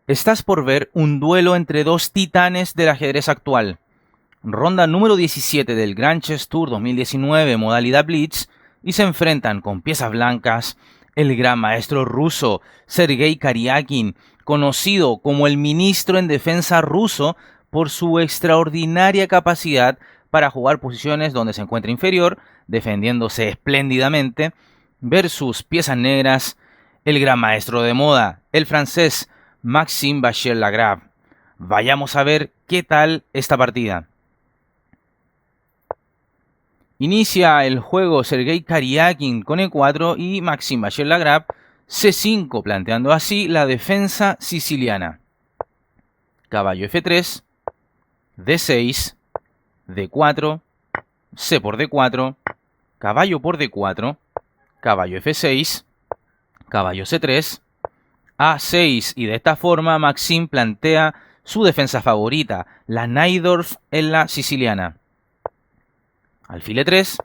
Estás por ver un duelo entre dos titanes del ajedrez actual. Ronda número 17 del Grand Chess Tour 2019 modalidad Blitz y se enfrentan con piezas blancas el gran maestro ruso Sergei Karyakin, conocido como el ministro en defensa ruso por su extraordinaria capacidad para jugar posiciones donde se encuentra inferior, defendiéndose espléndidamente, versus piezas negras, el gran maestro de moda, el francés Maxime Vachier-Lagrave. Vayamos a ver qué tal esta partida. Inicia el juego Sergei Karyakin con E4 y Maxime Vachier-Lagrave C5, planteando así la defensa siciliana. Caballo F3, D6, D4, C por D4, caballo por D4, caballo F6, caballo C3, A6, y de esta forma Maxime plantea su defensa favorita, la Najdorf en la siciliana. Alfil E3,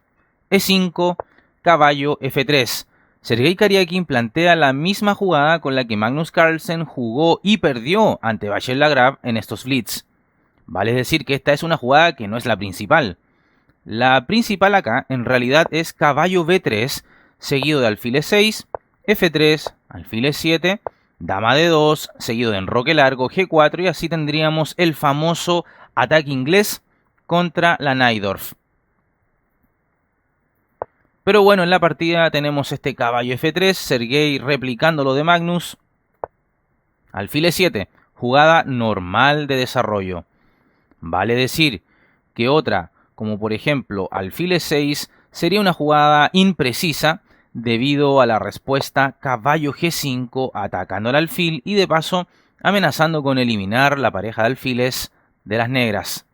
E5, caballo F3. Sergei Karyakin plantea la misma jugada con la que Magnus Carlsen jugó y perdió ante Vachier-Lagrave en estos Blitz. Vale decir que esta es una jugada que no es la principal. La principal acá en realidad es caballo B3, seguido de alfil E6, F3, alfil E7, dama D2, seguido de enroque largo G4, y así tendríamos el famoso ataque inglés contra la Najdorf. Pero bueno, en la partida tenemos este caballo F3, Sergei replicando lo de Magnus, alfil E7, jugada normal de desarrollo. Vale decir que otra, como por ejemplo alfil E6, sería una jugada imprecisa debido a la respuesta caballo G5 atacando al alfil y de paso amenazando con eliminar la pareja de alfiles de las negras.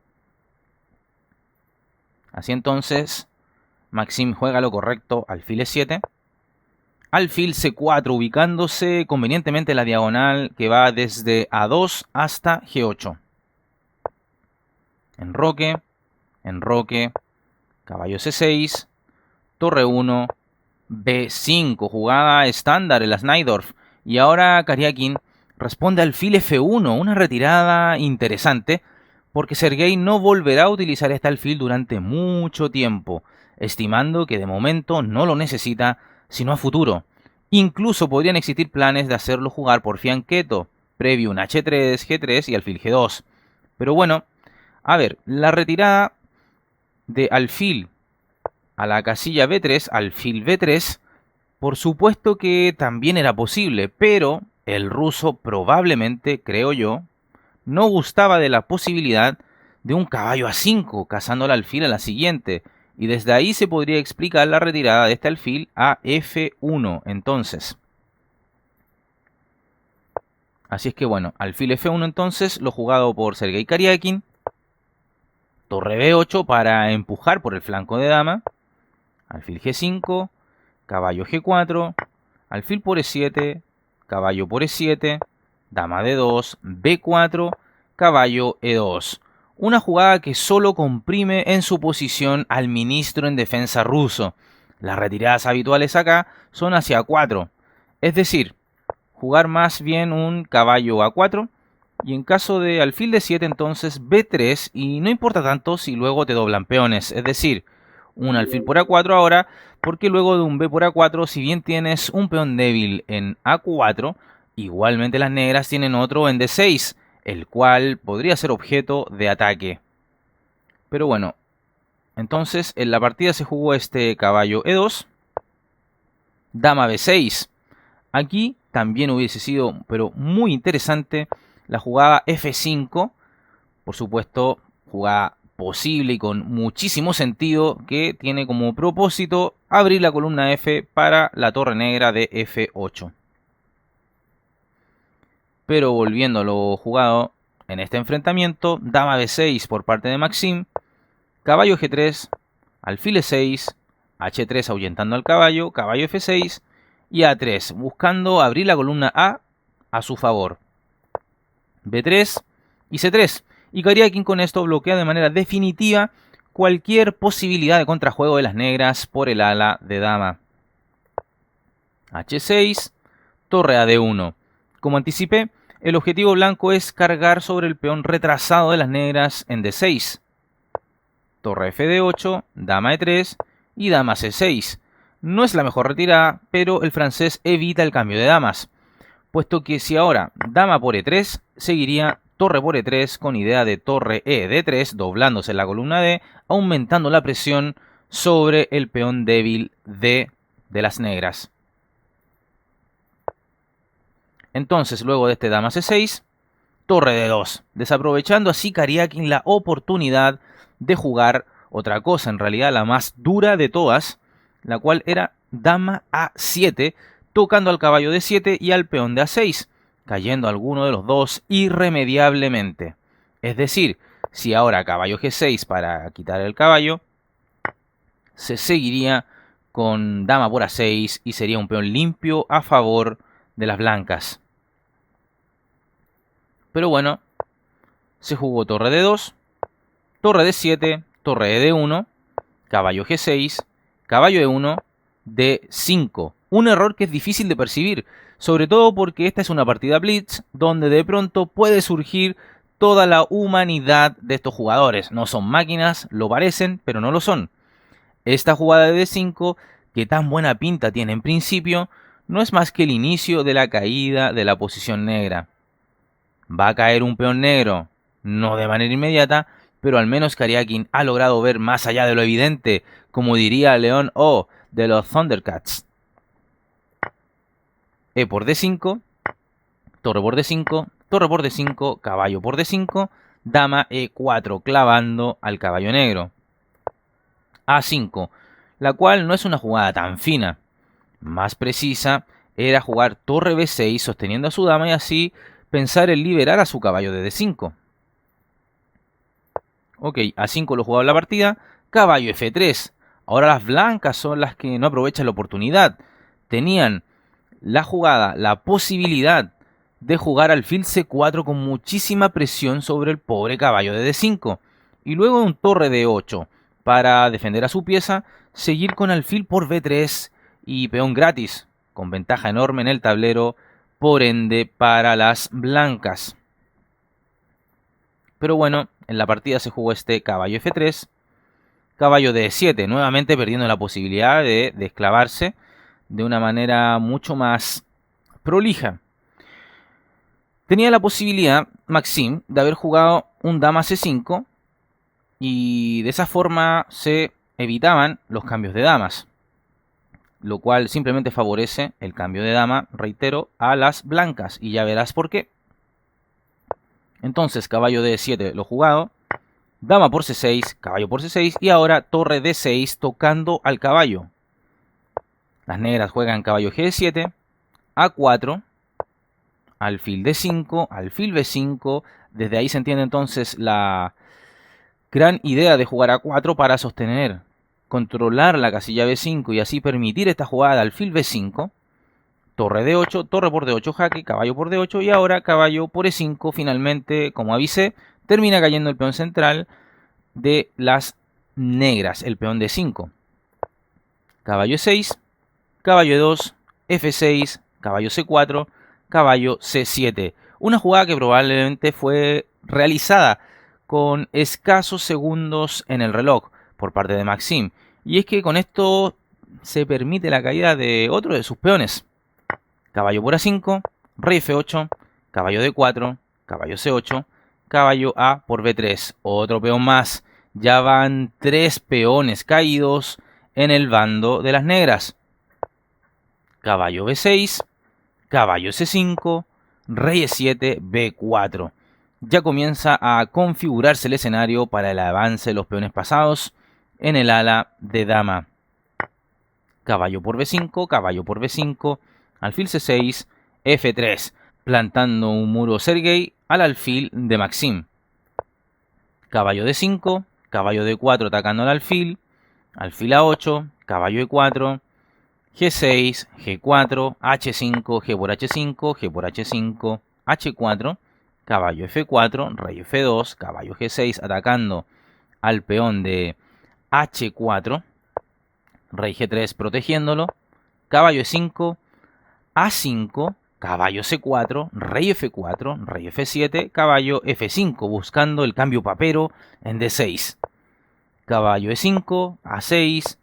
Así entonces, Maxime juega lo correcto, alfil E7, alfil C4, ubicándose convenientemente en la diagonal que va desde A2 hasta G8. Enroque, enroque, caballo C6, torre 1, B5, jugada estándar en las Najdorf. Y ahora Karyakin responde alfil F1, una retirada interesante, porque Sergei no volverá a utilizar este alfil durante mucho tiempo, estimando que de momento no lo necesita, sino a futuro. Incluso podrían existir planes de hacerlo jugar por fianqueto, previo un H3, G3 y alfil G2. Pero bueno, a ver, la retirada de alfil a la casilla B3, alfil B3, por supuesto que también era posible, pero el ruso probablemente, creo yo, no gustaba de la posibilidad de un caballo A5 cazando el alfil a la siguiente, y desde ahí se podría explicar la retirada de este alfil a F1 entonces. Así es que bueno, alfil F1 entonces, lo jugado por Sergei Karyakin, torre B8 para empujar por el flanco de dama, alfil G5, caballo G4, alfil por E7, caballo por E7, dama D2, B4, caballo E2. Una jugada que solo comprime en su posición al ministro en defensa ruso. Las retiradas habituales acá son hacia A4, es decir, jugar más bien un caballo A4, y en caso de alfil D7 entonces B3, y no importa tanto si luego te doblan peones, es decir, un alfil por A4 ahora, porque luego de un B por A4, si bien tienes un peón débil en A4, igualmente las negras tienen otro en D6, el cual podría ser objeto de ataque. Pero bueno, entonces en la partida se jugó este caballo E2, dama B6. Aquí también hubiese sido, pero muy interesante, la jugada F5, por supuesto, jugada posible y con muchísimo sentido, que tiene como propósito abrir la columna F para la torre negra de F8. Pero volviendo a lo jugado en este enfrentamiento, dama B6 por parte de Maxime, caballo G3, alfil E6, H3 ahuyentando al caballo, caballo F6 y A3, buscando abrir la columna A su favor. B3 y C3. Y Karyakin con esto bloquea de manera definitiva cualquier posibilidad de contrajuego de las negras por el ala de dama. H6, torre a D1. Como anticipé, El objetivo blanco es cargar sobre el peón retrasado de las negras en D6. Torre F de 8, dama E3 y dama C6. No es la mejor retirada, pero el francés evita el cambio de damas, puesto que si ahora dama por E3, seguiría torre por E3 con idea de torre E D3, doblándose la columna D, aumentando la presión sobre el peón débil D de las negras. Entonces, luego de este dama C6, torre D2, desaprovechando así Kariakin la oportunidad de jugar otra cosa, en realidad la más dura de todas, la cual era dama A7, tocando al caballo D7 y al peón de A6, cayendo alguno de los dos irremediablemente. Es decir, si ahora caballo G6 para quitar el caballo, se seguiría con dama por A6 y sería un peón limpio a favor de las blancas. Pero bueno, se jugó torre D2, torre D7, torre ED1, caballo G6, caballo E1, D5. Un error que es difícil de percibir, sobre todo porque esta es una partida blitz donde de pronto puede surgir toda la humanidad de estos jugadores. No son máquinas, lo parecen, pero no lo son. Esta jugada de D5, que tan buena pinta tiene en principio, no es más que el inicio de la caída de la posición negra. Va a caer un peón negro, no de manera inmediata, pero al menos Kariakin ha logrado ver más allá de lo evidente, como diría León O de los Thundercats. E por D5, torre por D5, torre por D5, caballo por D5, dama E4, clavando al caballo negro. A5, la cual no es una jugada tan fina. Más precisa era jugar torre B6 sosteniendo a su dama y así pensar en liberar a su caballo de D5. Ok, A5 lo jugado en la partida, caballo F3. Ahora las blancas son las que no aprovechan la oportunidad. Tenían la jugada, la posibilidad de jugar alfil C4 con muchísima presión sobre el pobre caballo de D5. Y luego un torre D8 para defender a su pieza, seguir con alfil por B3 y peón gratis, con ventaja enorme en el tablero, por ende, para las blancas. Pero bueno, en la partida se jugó este caballo F3, caballo D7, nuevamente perdiendo la posibilidad de desclavarse de una manera mucho más prolija. Tenía la posibilidad, Maxim, de haber jugado un dama C5 y de esa forma se evitaban los cambios de damas, lo cual simplemente favorece el cambio de dama, reitero, a las blancas, y ya verás por qué. Entonces, caballo D7 lo jugado, dama por C6, caballo por C6 y ahora torre D6 tocando al caballo. Las negras juegan caballo G7, A4, alfil D5, alfil B5. Desde ahí se entiende entonces la gran idea de jugar A4 para sostener, controlar la casilla B5 y así permitir esta jugada de alfil B5. Torre D8, torre por D8 jaque, caballo por D8 y ahora caballo por E5. Finalmente, como avisé, termina cayendo el peón central de las negras, el peón D5. Caballo E6, caballo E2, F6, caballo C4, caballo C7. Una jugada que probablemente fue realizada con escasos segundos en el reloj por parte de Maxim. Y es que con esto se permite la caída de otro de sus peones. Caballo por A5, rey F8, caballo D4, caballo C8, caballo A por B3. Otro peón más. Ya van 3 peones caídos en el bando de las negras. Caballo B6, caballo C5, rey E7, B4. Ya comienza a configurarse el escenario para el avance de los peones pasados en el ala de dama. Caballo por B5, caballo por B5, alfil C6, F3, plantando un muro Sergei al alfil de Maxim. Caballo D5, caballo D4 atacando al alfil, alfil A8, caballo E4, G6, G4, H5, G por H5, G por H5, H4, caballo F4, rey F2, caballo G6 atacando al peón de H4, rey G3 protegiéndolo, caballo E5, A5, caballo C4, rey F4, rey F7, caballo F5, buscando el cambio papero en D6. Caballo E5, A6,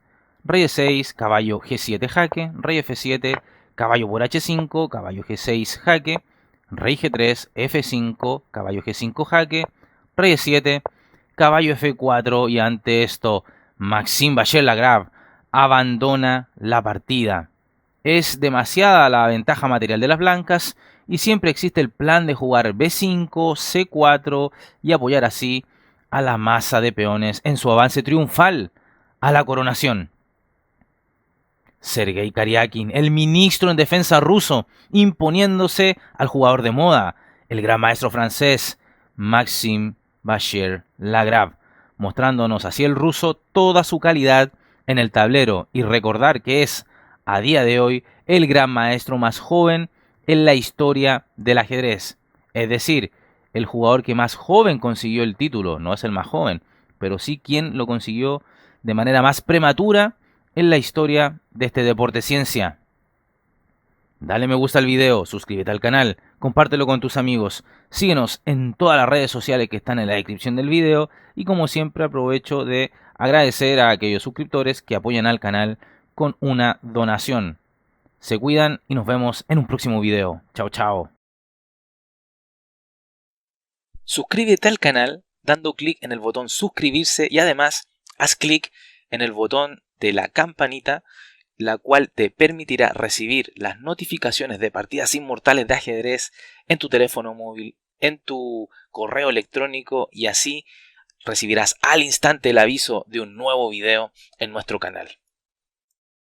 rey E6, caballo G7 jaque, rey F7, caballo por H5, caballo G6 jaque, rey G3, F5, caballo G5 jaque, rey E7, caballo F4 y ante esto Maxime Vachier-Lagrave abandona la partida. Es demasiada la ventaja material de las blancas y siempre existe el plan de jugar B5, C4 y apoyar así a la masa de peones en su avance triunfal a la coronación. Sergei Karyakin, el ministro en defensa ruso, imponiéndose al jugador de moda, el gran maestro francés Maxime Vachier-Lagrave, mostrándonos así el ruso toda su calidad en el tablero y recordar que es, a día de hoy, el gran maestro más joven en la historia del ajedrez. Es decir, el jugador que más joven consiguió el título, no es el más joven, pero sí quien lo consiguió de manera más prematura en la historia de este deporte ciencia. Dale me gusta al video, suscríbete al canal, compártelo con tus amigos, síguenos en todas las redes sociales que están en la descripción del video y como siempre aprovecho de agradecer a aquellos suscriptores que apoyan al canal con una donación. Se cuidan y nos vemos en un próximo video. Chao, chao. Suscríbete al canal dando clic en el botón suscribirse y además haz clic en el botón de la campanita, la cual te permitirá recibir las notificaciones de partidas inmortales de ajedrez en tu teléfono móvil, en tu correo electrónico y así recibirás al instante el aviso de un nuevo video en nuestro canal.